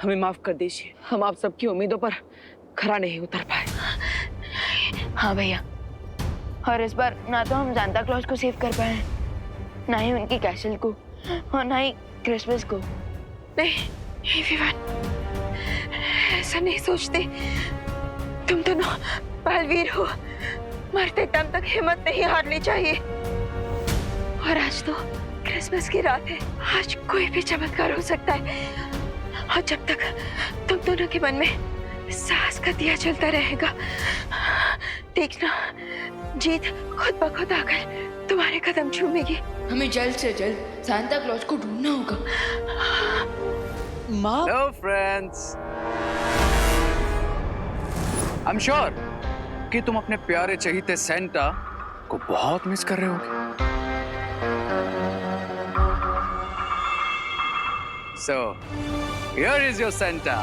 हमें माफ कर दीजिए, हम आप सबकी उम्मीदों पर खरा नहीं उतर पाए। हाँ भैया, और इस बार ना तो हम सांता क्लॉज को सेव कर पाए, ना ही उनकी कैसल को, और ना ही क्रिसमस को। नहीं विवान, ऐसा नहीं सोचते। तुम दोनों बलवीर हो, मरते दम तक हिम्मत नहीं हारनी चाहिए। और आज तो क्रिसमस की रात है, आज कोई भी चमत्कार हो सकता है। और जब तक तुम दोनों के मन में साहस का दिया चलता रहेगा, देखना जीत खुद ब खुद आकर तुम्हारे कदम चूमेगी। हमें जल्द से जल्द सांता क्लॉज को ढूंढना होगा। माँ, hello friends, I am sure कि तुम अपने प्यारे चहीते सेंटा को बहुत मिस कर रहे होगे। So, here is your Santa.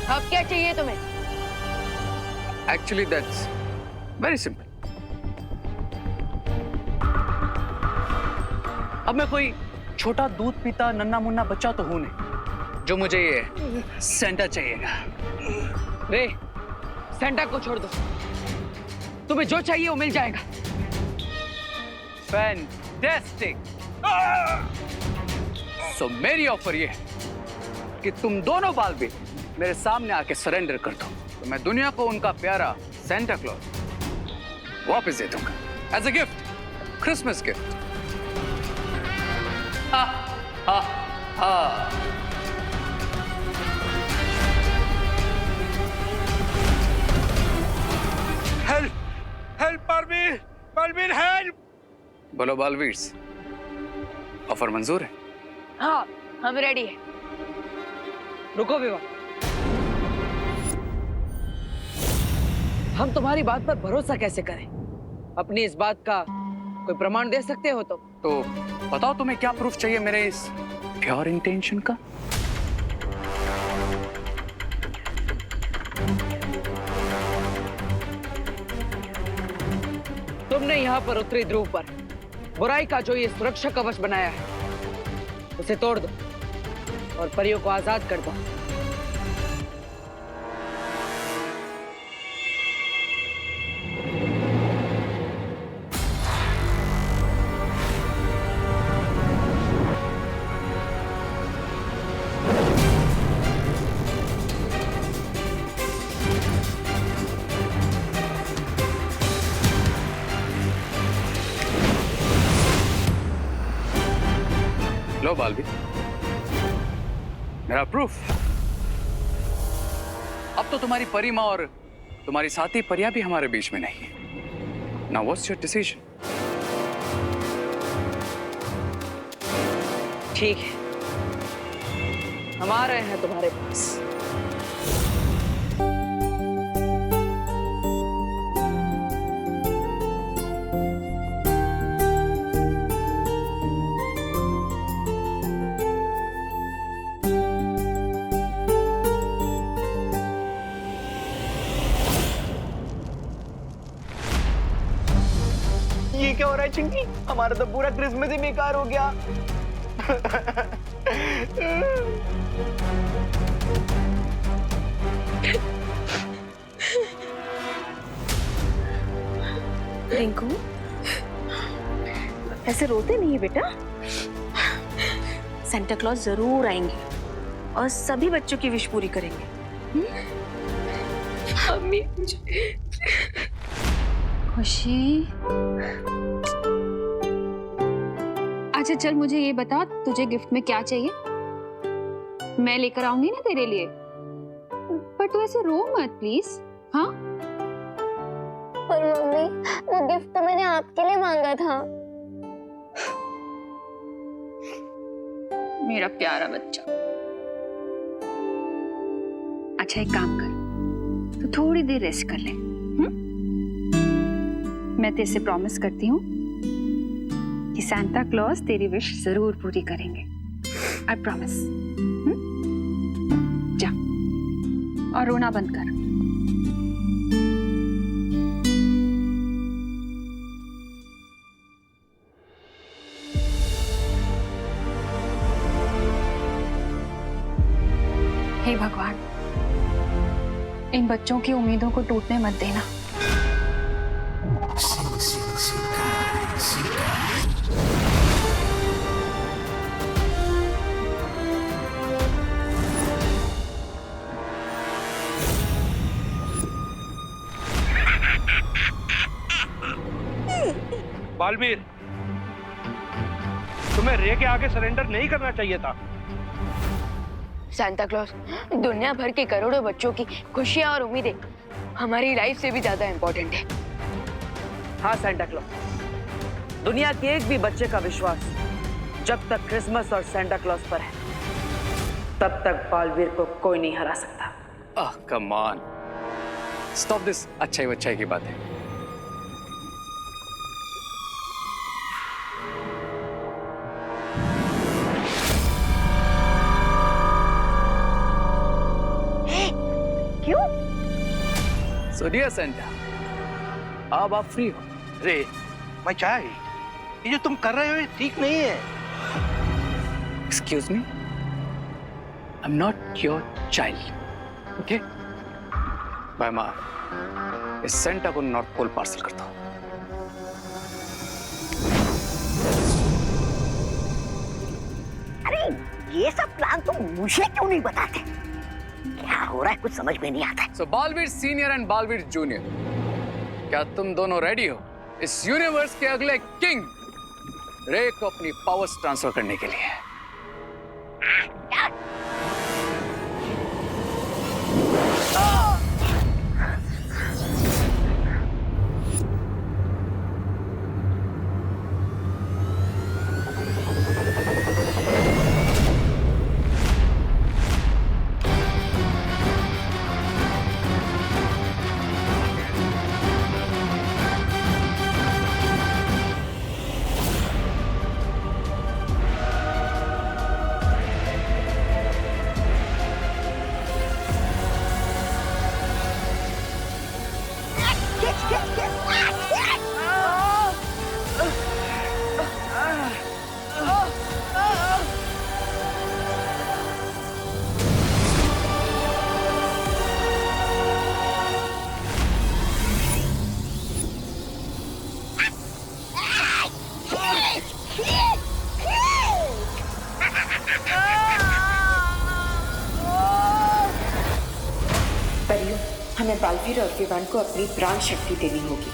अब क्या चाहिए तुम्हें? Actually, that's very simple. अब मैं कोई छोटा दूध पीता नन्ना मुन्ना बच्चा तो हूं नहीं जो मुझे ये सेंटा चाहिएगा। रे, सेंटा को छोड़ दो, तुम्हें जो चाहिए वो मिल जाएगा। फैंटास्टिक। सो मेरी ऑफर ये है कि तुम दोनों बाल भी मेरे सामने आके सरेंडर कर दो, तो मैं दुनिया को उनका प्यारा सेंटा क्लॉज वापस दे दूंगा as a gift, Christmas gift. हा हा हा। Help help Baalveer, Baalveer help. बोलो बालवीर्स, ऑफर मंजूर है? हाँ, हम रेडी है। रुको विवान, हम तुम्हारी बात पर भरोसा कैसे करें? अपनी इस बात का कोई प्रमाण दे सकते हो तो बताओ तुम्हें क्या प्रूफ चाहिए मेरे इस प्योर इंटेंशन का? तुमने यहाँ पर उत्तरी ध्रुव पर बुराई का जो ये सुरक्षा कवच बनाया है, उसे तोड़ दो और परियों को आजाद कर दो। लो बालवीर, मेरा प्रूफ। अब तो तुम्हारी परी माँ और तुम्हारी साथी परिया भी हमारे बीच में नहीं है। Now what's your decision? ठीक है, हम आ रहे हैं तुम्हारे पास। ये क्या हो रहा है चिंकी? हमारा तो पूरा क्रिसमस ही बेकार हो गया। रिंकू, ऐसे रोते नहीं है बेटा। सेंटा क्लॉज जरूर आएंगे और सभी बच्चों की विश पूरी करेंगे। मम्मी, खुशी, अच्छा चल मुझे ये बता, तुझे गिफ्ट में क्या चाहिए? मैं लेकर आऊंगी ना तेरे लिए, पर तू ऐसे रो मत प्लीज। हाँ, पर मम्मी, वो गिफ्ट तो मैंने आपके लिए मांगा था। मेरा प्यारा बच्चा। अच्छा एक काम कर, तू थोड़ी देर रेस्ट कर ले। मैं तेरे से प्रॉमिस करती हूँ कि सांता क्लॉज तेरी विश जरूर पूरी करेंगे। I promise. जा और रोना बंद कर। भगवान, इन बच्चों की उम्मीदों को टूटने मत देना। बालवीर, तुम्हें रे के आगे सरेंडर नहीं करना चाहिए था। सांता क्लॉज, दुनिया भर के करोड़ों बच्चों की खुशियां और उम्मीदें हमारी लाइफ से भी ज्यादा इंपॉर्टेंट है। हाँ सेंटा क्लॉज, दुनिया के एक भी बच्चे का विश्वास जब तक क्रिसमस और सेंटा क्लॉज पर है तब तक बालवीर को कोई नहीं हरा सकता। कम ऑन, स्टॉप दिस अच्छाई वच्छाई की बात है। क्यों? सो डियर सेंटा, अब आप फ्री हो। रे, मैं चाहे ये जो तुम कर रहे हो ये ठीक नहीं है। Excuse me, I am not your child, okay? Bye माँ, इस सेंटा को नॉर्थ पोल पार्सल करता हूँ। अरे ये सब प्लान तुम मुझे क्यों नहीं बताते? क्या हो रहा है कुछ समझ में नहीं आता है। So Baalveer senior and Baalveer junior, क्या तुम दोनों रेडी हो इस यूनिवर्स के अगले किंग रे को अपनी पावर्स ट्रांसफर करने के लिए? परियों, हमें बालवीर और विवान को अपनी प्राण शक्ति देनी होगी।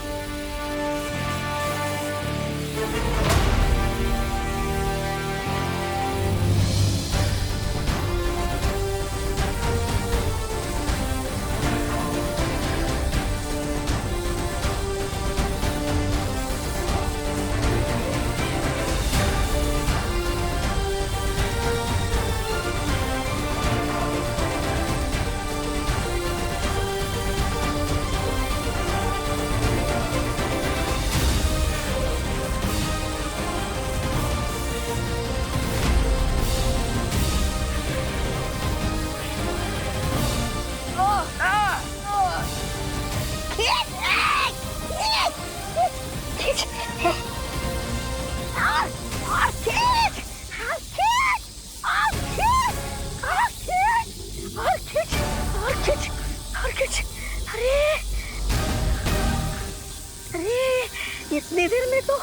इतनी देर में तो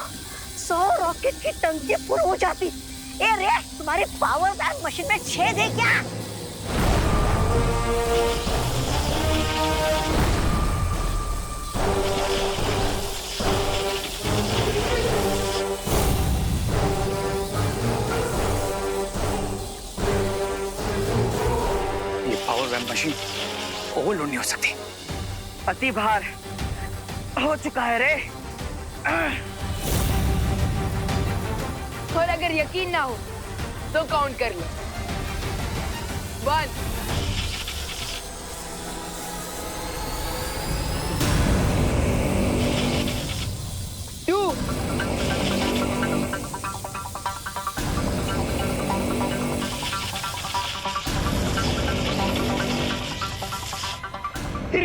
100 रॉकेट की टंकी फुल हो जाती। ए रे, तुम्हारे पावर बैंक मशीन में छेद है क्या? ये पावर बैंक मशीन ओवरलोड नहीं हो सकती। अति भार हो चुका है रे। और अगर यकीन ना हो तो काउंट कर लो। 1 2 3 4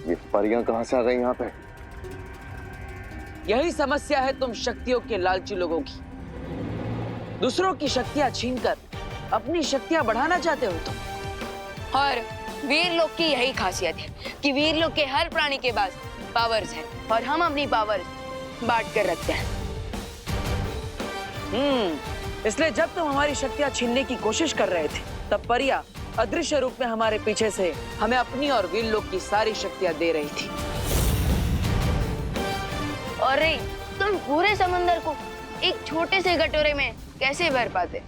ये परियां कहाँ से आ गई यहाँ पे? यही समस्या है तुम शक्तियों के लालची लोगों की। दूसरों की शक्तियां छीनकर अपनी शक्तियां बढ़ाना चाहते हो तुम। और वीर लोग की यही खासियत है कि वीर लोग के हर प्राणी के पास पावर्स हैं और हम अपनी पावर्स बांट कर रखते हैं। इसलिए जब तुम हमारी शक्तियां छीनने की कोशिश कर रहे थे तब परिया अदृश्य रूप में हमारे पीछे से हमें अपनी और वीर लोग की सारी शक्तियां दे रही थी। और रे, तुम पूरे समंदर को एक छोटे से कटोरे में कैसे भर पाते?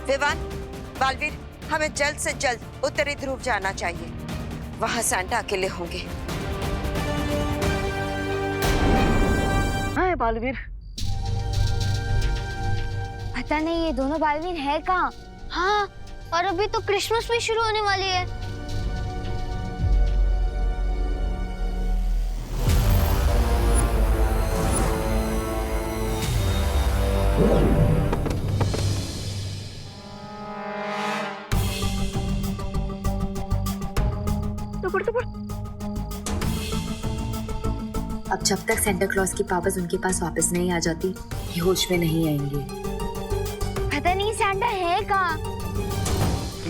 विवान, बालवीर, हमें जल्द से जल्द उत्तरी ध्रुव जाना चाहिए। वहां सैंटा अकेले होंगे। हाँ बालवीर, पता नहीं ये दोनों बालवीर है कहाँ। हाँ, और अभी तो क्रिसमस भी शुरू होने वाली है। अब जब तक सेंटा क्लॉज की पावर्स उनके पास वापस नहीं आ जाती, ये होश में नहीं आएंगे। पता नहीं सैंटा है कहाँ।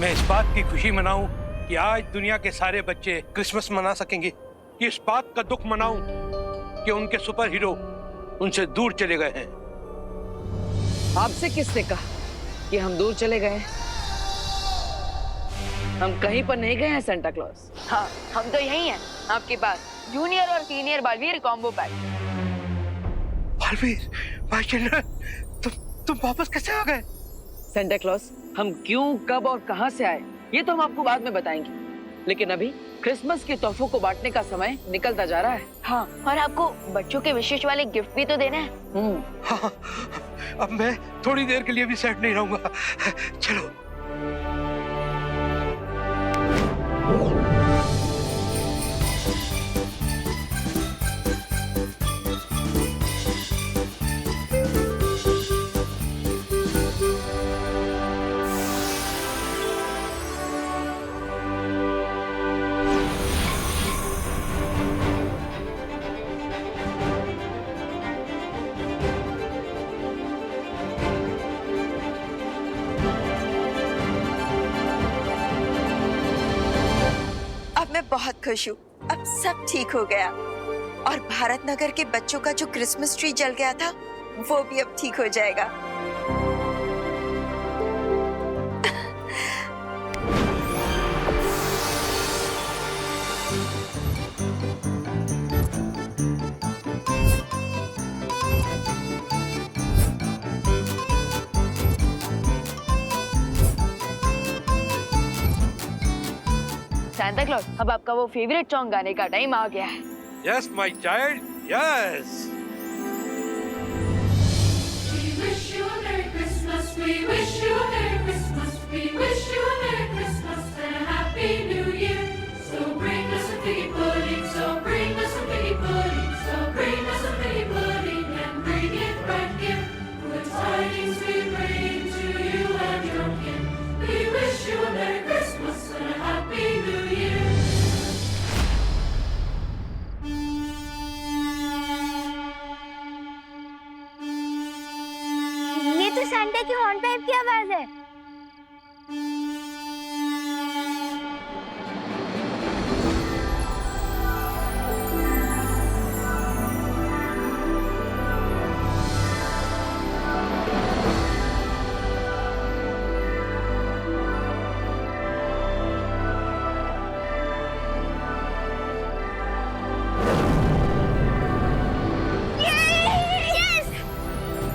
मैं इस बात की खुशी मनाऊं कि आज दुनिया के सारे बच्चे क्रिसमस मना सकेंगे। इस बात का दुख मनाऊं कि उनके सुपर हीरो उनसे दूर चले गए हैं। आपसे किसने कहा कि हम दूर चले गए? हम कहीं पर नहीं गए हैं सेंटा क्लॉज। हाँ, हम तो यही हैं आपके पास, जूनियर और senior Baalveer combo pack. Baalveer, माशाल्लाह, तुम वापस कैसे आ गए? सेंटा क्लॉज, हम क्यों, कब और कहां से आए ये तो हम आपको बाद में बताएंगे, लेकिन अभी क्रिसमस के तोहफों को बांटने का समय निकलता जा रहा है। हाँ, और आपको बच्चों के विशेष वाले गिफ्ट भी तो देने हैं। हाँ, अब मैं थोड़ी देर के लिए भी सेट नहीं रहूंगा। चलो। बहुत खुश हूँ, अब सब ठीक हो गया। और भारत नगर के बच्चों का जो क्रिसमस ट्री जल गया था वो भी अब ठीक हो जाएगा। सैंटा क्लॉज, अब आपका वो फेवरेट सॉन्ग गाने का टाइम आ गया है। Yes, my child. Yes. We wish you a Merry Christmas. We wish you a Merry Christmas. We wish you a Merry Christmas and a Happy New Year. So bring us a piggy pudding. So bring us a piggy pudding. So bring us a piggy pudding and bring it right here. Good tidings we bring to you and your kin. We wish you a Merry Christmas and a Happy New Year. ये तो Santa की horn pipe की आवाज है।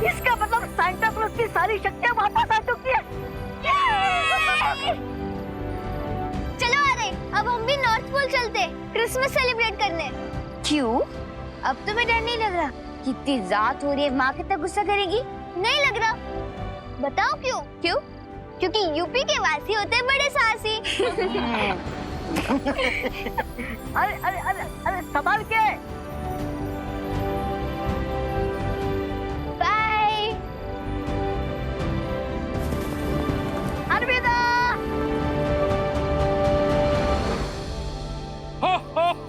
इसका मतलब Santa clause की सारी शक्तियां वापस आ चुकी है। चलो आ रहे, अब हम भी नॉर्थ पोल चलते क्रिसमस सेलिब्रेट करने। क्यों? अब तुम्हें डर नहीं लग रहा? कितनी रात हो रही है, माँ कितना गुस्सा करेगी? नहीं लग रहा? बताओ क्यों? क्यों? क्योंकि यूपी के वासी होते हैं बड़े साहसी। अरे अरे अरे अरे सवाल क्या है?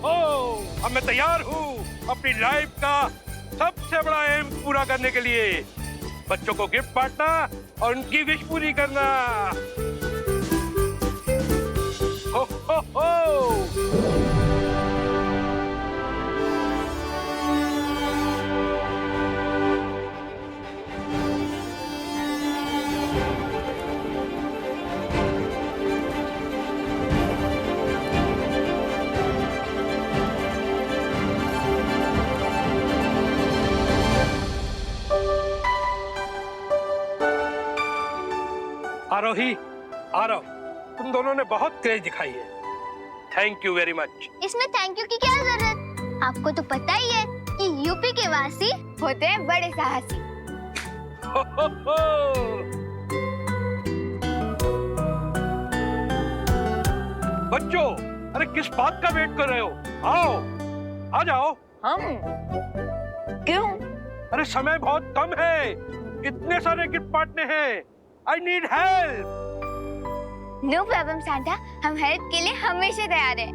अब मैं तैयार हूँ अपनी लाइफ का सबसे बड़ा एम पूरा करने के लिए, बच्चों को गिफ्ट बांटना और उनकी विश पूरी करना। हो हो हो। आरोही, आरव, तुम दोनों ने बहुत क्रेज दिखाई है। Thank you very much. इसमें थैंक यू की क्या जरूरत? आपको तो पता ही है कि यूपी के वासी होते हैं बड़े साहसी। हो हो हो। बच्चों, अरे किस बात का वेट कर रहे हो? आओ, आ जाओ। हम क्यों? अरे समय बहुत कम है, इतने सारे गिफ्ट बांटने हैं। I need help. No problem Santa, हम हेल्प के लिए हमेशा तैयार हैं।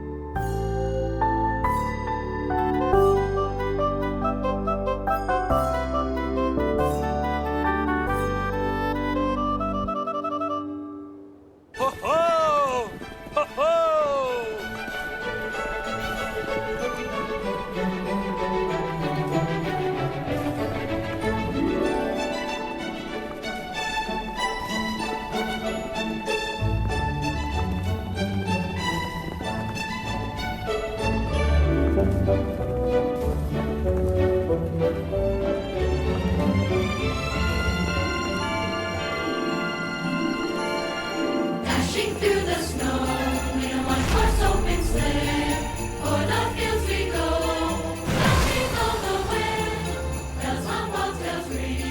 हो हो हो। Dashing through the snow in a one-horse open sleigh. O'er the fields we go, laughing all the way. Bells on bobtails ring,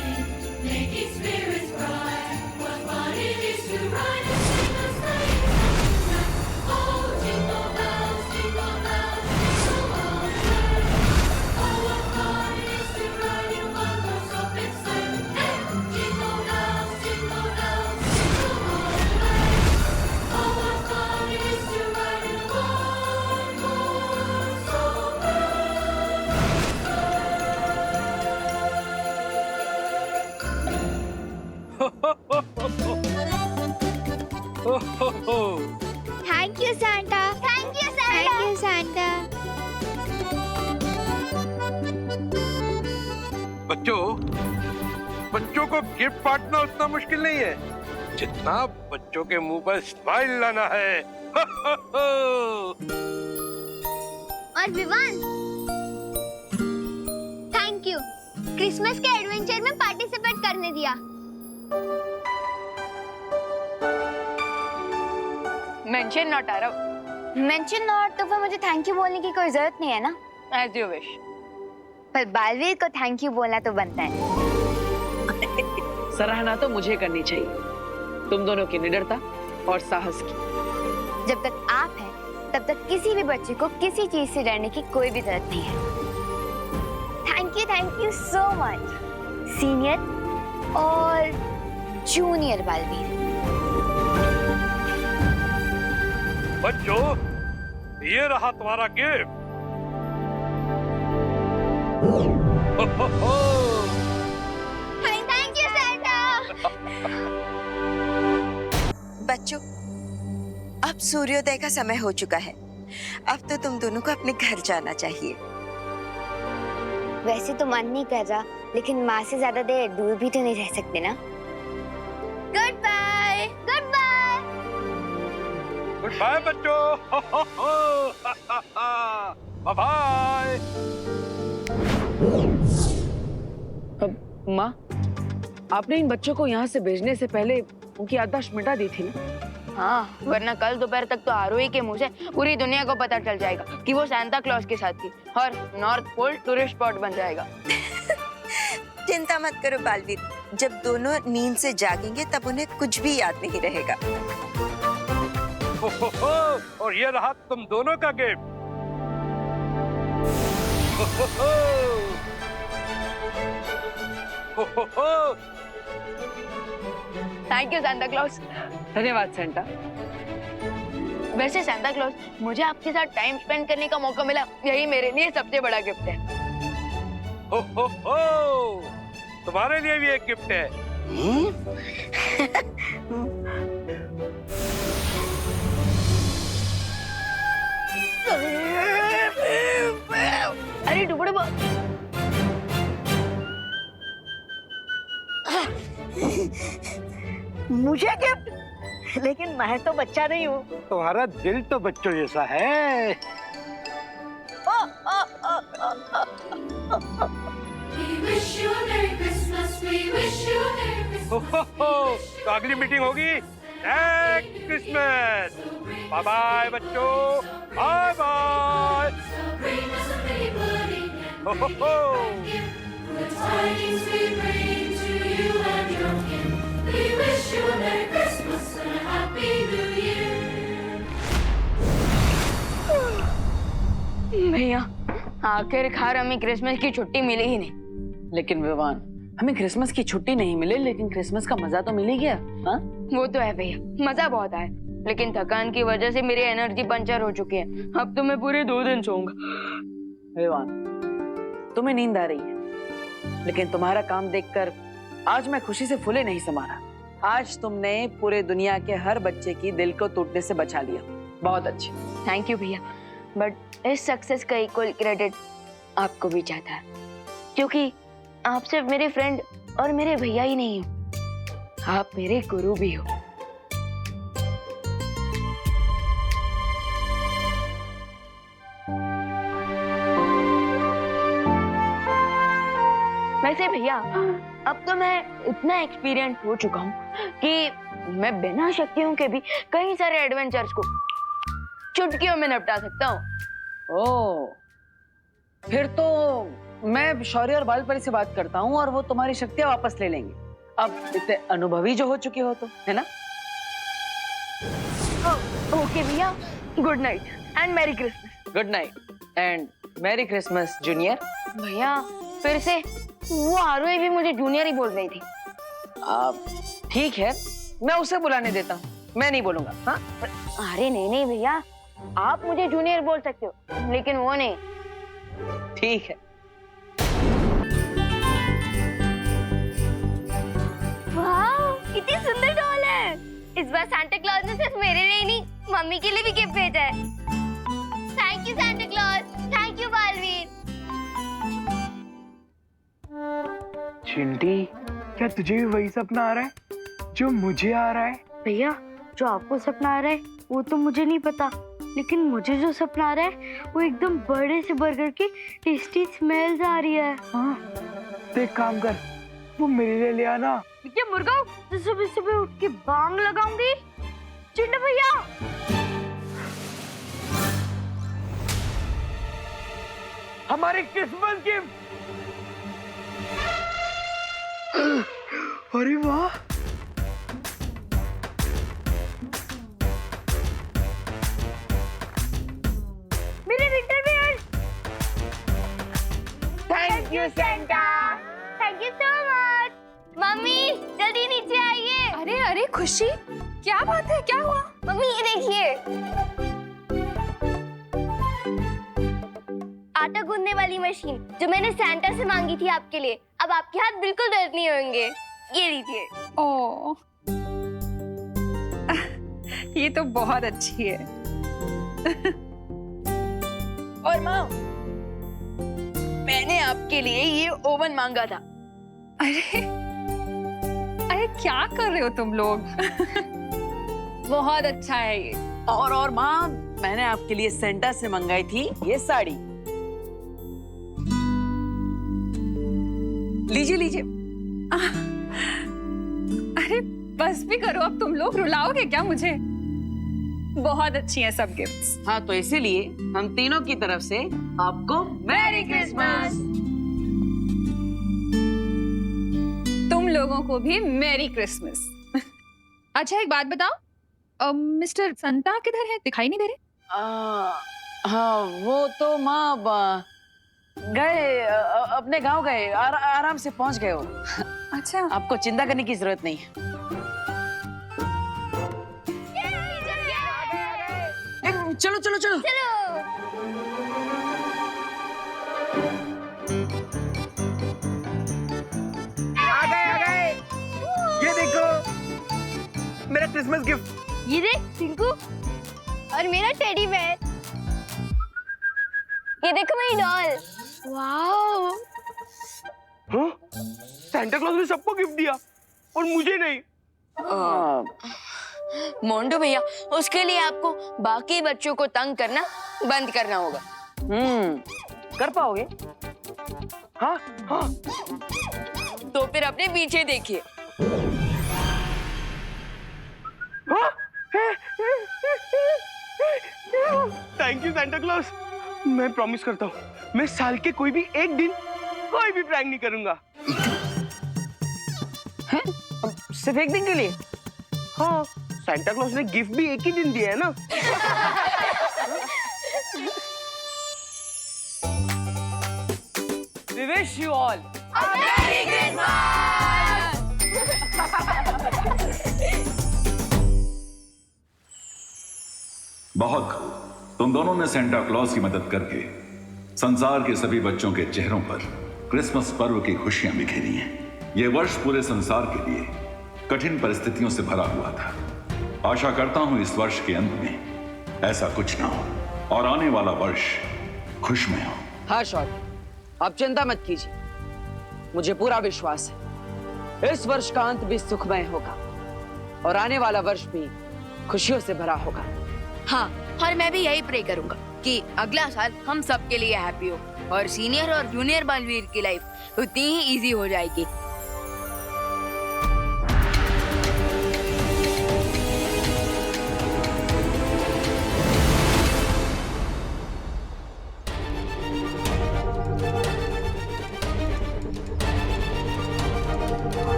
making spirits bright. What fun it is to ride and sing a sleighing song tonight. Oh, jingle bells, jingle all the way. Oh, what fun it is to ride in a one-horse open sleigh. Hey, jingle bells, jingle bells, jingle all the way. Oh, what fun it is to ride in a one-horse हो ho हो। Thank you Santa. Thank you Santa. Thank you Santa. बच्चों, बच्चों को gift बांटना उतना मुश्किल नहीं है जितना बच्चों के मुंह पर स्माइल लाना है। हो हो हो। और विवान, थैंक यू क्रिसमस के एडवेंचर में पार्टिसिपेट करने दिया। Mention not Aarav. Mention not तो फिर मुझे थैंक यू बोलने की कोई जरूरत नहीं है ना। As you wish. पर बालवीर को थैंक यू बोलना तो बनता है। सराहना तो मुझे करनी चाहिए, तुम दोनों की निडरता और साहस की। जब तक आप हैं, तब तक किसी भी बच्चे को किसी चीज से डरने की कोई भी जरूरत नहीं है। Thank you so much senior और जूनियर बालवीर। बच्चों, ये रहा तुम्हारा गिफ्ट। हो हो हो। Thank you Santa. बच्चों, अब सूर्योदय का समय हो चुका है। अब तो तुम दोनों को अपने घर जाना चाहिए। वैसे तो मन नहीं कर रहा, लेकिन माँ से ज्यादा देर दूर भी तो नहीं रह सकते ना। Good bye. Good bye. Good bye बच्चों। Ho ho ho. Bye bye. माँ, आपने इन बच्चों को यहाँ से भेजने से पहले उनकी याददाश्त मिटा दी थी ना? हाँ, वरना कल दोपहर तक तो आरोही के मुंह से पूरी दुनिया को पता चल जाएगा कि वो सांता क्लॉज के साथ थी और नॉर्थ पोल टूरिस्ट स्पॉट बन जाएगा। चिंता मत करो बालवीर, जब दोनों नींद से जागेंगे तब उन्हें कुछ भी याद नहीं रहेगा। हो हो हो। और ये रहा तुम दोनों का गिफ्ट। हो हो हो। हो हो हो। Thank you Santa clause. धन्यवाद सेंटा। वैसे सांता क्लॉज, मुझे आपके साथ टाइम स्पेंड करने का मौका मिला, यही मेरे लिए सबसे बड़ा गिफ्ट है। हो, तुम्हारे लिए भी एक गिफ्ट है। अरे टुकड़े मुझे गिफ्ट? लेकिन मैं तो बच्चा नहीं हूँ। तुम्हारा दिल तो बच्चों जैसा है। We wish you a Merry Christmas. We wish you a Merry Christmas. तो अगली मीटिंग होगी नेक्स्ट क्रिसमस। बाय बाय बच्चों, bye bye. So bring us a pretty pudding and good tidings we bring to you and your kin. We wish you a Merry Christmas and a Happy New Year. भैया, आखिरकार हमें Christmas की छुट्टी मिली ही नहीं। लेकिन विवान, हमें Christmas की छुट्टी नहीं मिले, लेकिन क्रिसमस का मजा तो मिल ही गया। हाँ? वो तो है भैया, मजा बहुत आया, लेकिन थकान की वजह से मेरी एनर्जी पंचर हो चुकी है। अब तो मैं पूरे 2 दिन सोऊंगा। विवान, तुम्हें नींद आ रही है, लेकिन तुम्हारा काम देखकर आज मैं खुशी से फूले नहीं समा रहा। आज तुमने पूरे दुनिया के हर बच्चे की दिल को टूटने से बचा लिया। बहुत अच्छी। थैंक यू भैया, बट इस सक्सेस का इक्वल क्रेडिट आपको भी जाता है, क्योंकि आप सिर्फ मेरे फ्रेंड और मेरे भैया ही नहीं हो, आप मेरे गुरु भी हो। वैसे भैया, अब तो मैं इतना एक्सपीरियंस हो चुका हूँ कि मैं बिना शक्तियों के भी कई सारे एडवेंचर्स को चुटकियों में निपटा सकता हूँ। ओह, फिर तो मैं शौर्य और बालपरी से बात करता हूँ और वो तुम्हारी शक्तियाँ वापस ले लेंगे। अब इतने अनुभवी जो हो चुके हो, तो है ना? ओके भैया, good night and merry Christmas. Good night and merry Christmas junior. भैया, फिर से वो आरोही भी मुझे जूनियर ही बोल रही थी। ठीक है, मैं उसे बुलाने देता हूँ, मैं नहीं बोलूंगा। हाँ? अरे नहीं नहीं भैया, आप मुझे जूनियर बोल सकते हो, लेकिन वो नहीं। ठीक है। वाह, कितनी सुंदर डॉल है। इस बार सांता क्लॉज ने सिर्फ मेरे लिए नहीं, मम्मी के लिए भी गिफ्ट भेजा है। Thank you Santa Claus, thank you Baalveer. Chinti, क्या तुझे भी वही सपना आ रहा है जो मुझे आ रहा है? भैया, जो आपको सपना आ रहा है वो तो मुझे नहीं पता, लेकिन मुझे जो सपना आ रहा है वो एकदम बड़े से बर्गर की टेस्टी स्मेल्स आ रही है। हाँ, तो एक काम कर, वो मेरे लिए ले आना। क्या मुर्गा, तो सुबह सुबह उठ के बांग लगाऊंगी। चिंटू भैया, हमारे क्रिसमस गिफ्ट। अरे वाह, मेरे winter wear. Thank you Santa. Thank you so much. Mummy, जल्दी नीचे आइए। अरे अरे खुशी, क्या बात है, क्या हुआ? मम्मी, ये देखिए, आटा गूंदने वाली मशीन जो मैंने सैंटा से मांगी थी आपके लिए। अब आपके हाथ बिल्कुल दर्द नहीं होंगे। ये लीजिए। ओह, ये तो बहुत अच्छी है। और माँ, मैंने आपके लिए ये ओवन मांगा था। अरे अरे क्या कर रहे हो तुम लोग? बहुत अच्छा है ये। और माँ, मैंने आपके लिए सेंटा से मंगाई थी ये साड़ी। लीजिए लीजिए। अरे बस भी करो, अब तुम लोग रुलाओगे क्या मुझे? बहुत अच्छी हैं सब गिफ्ट्स। हाँ, तो इसीलिए हम तीनों की तरफ से आपको मैरी क्रिसमस। तुम लोगों को भी मैरी क्रिसमस। अच्छा एक बात बताओ, मिस्टर संता किधर है? दिखाई नहीं दे रहे। हाँ, वो तो माँ गए, अपने गांव गए, आराम से पहुंच गए हो। अच्छा, आपको चिंता करने की जरूरत नहीं है। चलो चलो चलो चलो। आ गए। ये देखो मेरा क्रिसमस गिफ्ट। ये देख टिंकू, और मेरा टेडी बेयर। ये देखो मेरी डॉल। वाओ। हाँ? सांता क्लॉज ने सबको गिफ्ट दिया और मुझे नहीं। मोंडू भैया, उसके लिए आपको बाकी बच्चों को तंग करना बंद करना होगा। कर पाओगे? हाँ हाँ। तो फिर अपने पीछे देखिए। Thank you Santa clause. मैं प्रॉमिस करता हूँ मैं साल के कोई भी एक दिन कोई भी प्रैंक नहीं करूंगा। सिर्फ एक दिन के लिए? हाँ, सांता क्लॉज ने गिफ्ट भी एक ही दिन दिया है ना। We wish you all बहुत खूब। तुम दोनों ने सेंटा क्लॉज की मदद करके संसार के सभी बच्चों के चेहरों पर क्रिसमस पर्व की खुशियां बिखेरी हैं। यह वर्ष पूरे संसार के लिए कठिन परिस्थितियों से भरा हुआ था। आशा करता हूं इस वर्ष के अंत में ऐसा कुछ ना हो और आने वाला वर्ष खुशमय हो। हाँ शॉर्ट, आप चिंता मत कीजिए, मुझे पूरा विश्वास है इस वर्ष का अंत भी सुखमय होगा और आने वाला वर्ष भी खुशियों से भरा होगा। हाँ, और मैं भी यही प्रे करूंगा कि अगला साल हम सबके लिए हैप्पी हो और सीनियर और जूनियर बलवीर की लाइफ उतनी ही इजी हो जाएगी।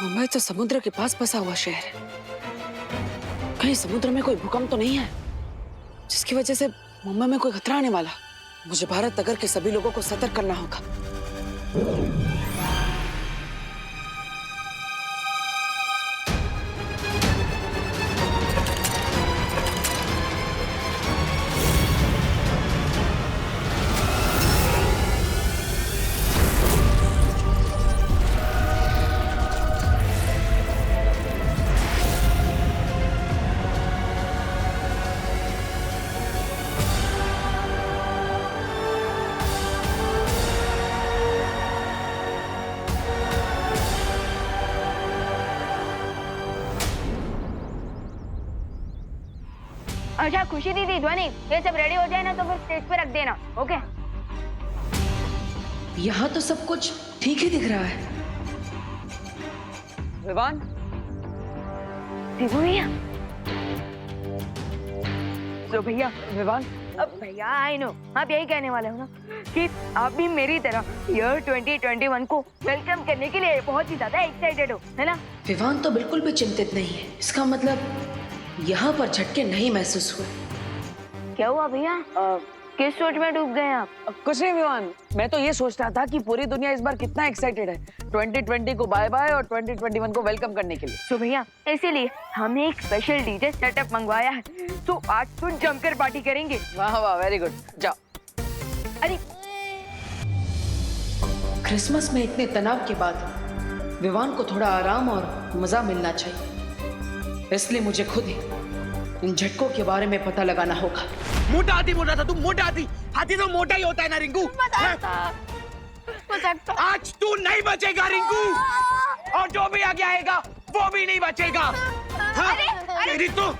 मुंबई तो समुद्र के पास बसा हुआ शहर है। कहीं समुद्र में कोई भूकंप तो नहीं है जिसकी वजह से मुंबई में कोई खतरा आने वाला? मुझे भारत नगर के सभी लोगों को सतर्क करना होगा। अच्छा खुशी दीदी, ध्वनि, ये सब रेडी हो जाए ना तो फिर स्टेज पे रख देना, ओके? यहाँ तो सब कुछ ठीक ही दिख रहा है। विवान, देखो भैया। तो भैया, विवान, अब भैया आई नो आप यही कहने वाले हो ना कि आप भी मेरी तरह ईयर 2021 को वेलकम करने के लिए बहुत ही ज्यादा एक्साइटेड हो, है ना? विवान तो बिल्कुल भी चिंतित नहीं है। इसका मतलब यहाँ पर झटके नहीं महसूस हुए। क्या हुआ भैया? किस सोच में डूब गए आप? कुछ नहीं विवान, मैं तो ये सोच रहा था कि पूरी दुनिया इस बार कितना एक्साइटेड है 2020 को बाय बाय और 2021 को वेलकम करने के लिए। तो भैया इसीलिए हमने एक स्पेशल डीजे सेटअप मंगवाया है, तो आज तो जमकर पार्टी करेंगे। वाह वाह, वेरी गुड, जाओ। अरे क्रिसमस में इतने तनाव के बाद विवान को थोड़ा आराम और मजा मिलना चाहिए, इसलिए मुझे खुद ही इन झटकों के बारे में पता लगाना होगा। मोटा हाथी बोल रहा था तू, मोटा हाथी। हाथी तो मोटा ही होता है ना रिंकू। आज तू नहीं बचेगा रिंकू, और जो भी आगे आएगा वो भी नहीं बचेगा। हाँ? तेरी तो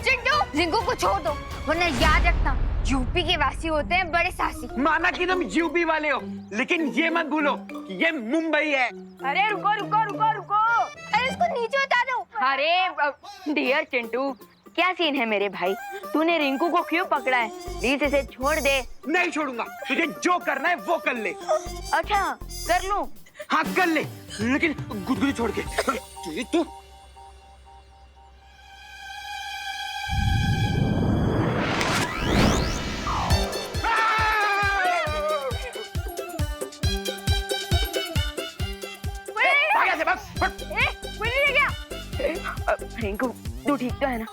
चिंटू, रिंकू को छोड़ दो, वरना याद रखना यूपी के वासी होते हैं बड़े साहसी। माना कि तुम यूपी वाले हो, लेकिन ये मत भूलो कि ये मुंबई है। अरे रुको रुको रुको रुको, अरे इसको नीचे उतार दो। अरे डियर चिंटू, क्या सीन है मेरे भाई? तूने रिंकू को क्यों पकड़ा है? प्लीज इसे छोड़ दे। नहीं छोड़ूंगा, तुझे जो करना है वो कर ले। अच्छा कर लूं? हाँ कर ले, लेकिन गुदगुदी छोड़ के। तुझे तो भाग यहाँ से, भाग, भाग। रिंकू तू ठीक तो है ना?